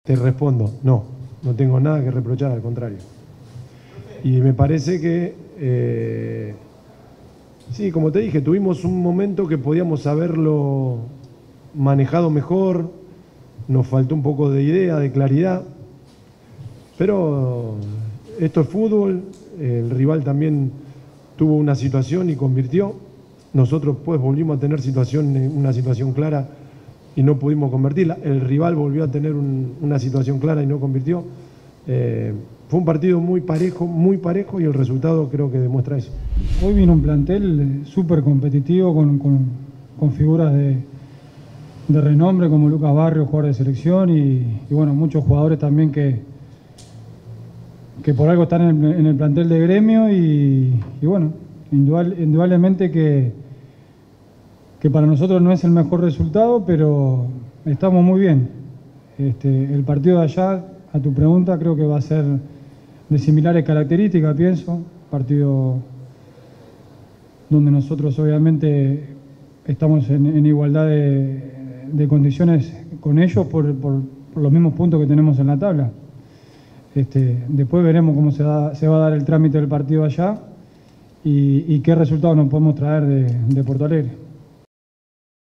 Te respondo, no tengo nada que reprochar, al contrario. Y me parece que, sí, como te dije, tuvimos un momento que podíamos haberlo manejado mejor, nos faltó un poco de idea, de claridad, pero esto es fútbol, el rival también tuvo una situación y convirtió, nosotros pues volvimos a tener una situación clara y no pudimos convertirla, el rival volvió a tener una situación clara y no convirtió. Fue un partido muy parejo y el resultado creo que demuestra eso. Hoy vino un plantel súper competitivo con figuras de renombre como Lucas Barrios, jugador de selección y bueno, muchos jugadores también que por algo están en el plantel de Gremio y bueno, indudablemente que para nosotros no es el mejor resultado, pero estamos muy bien. El partido de allá, a tu pregunta, creo que va a ser de similares características, pienso. Partido donde nosotros obviamente estamos en igualdad de condiciones con ellos por los mismos puntos que tenemos en la tabla. Después veremos cómo se va a dar el trámite del partido allá y qué resultados nos podemos traer de Porto Alegre.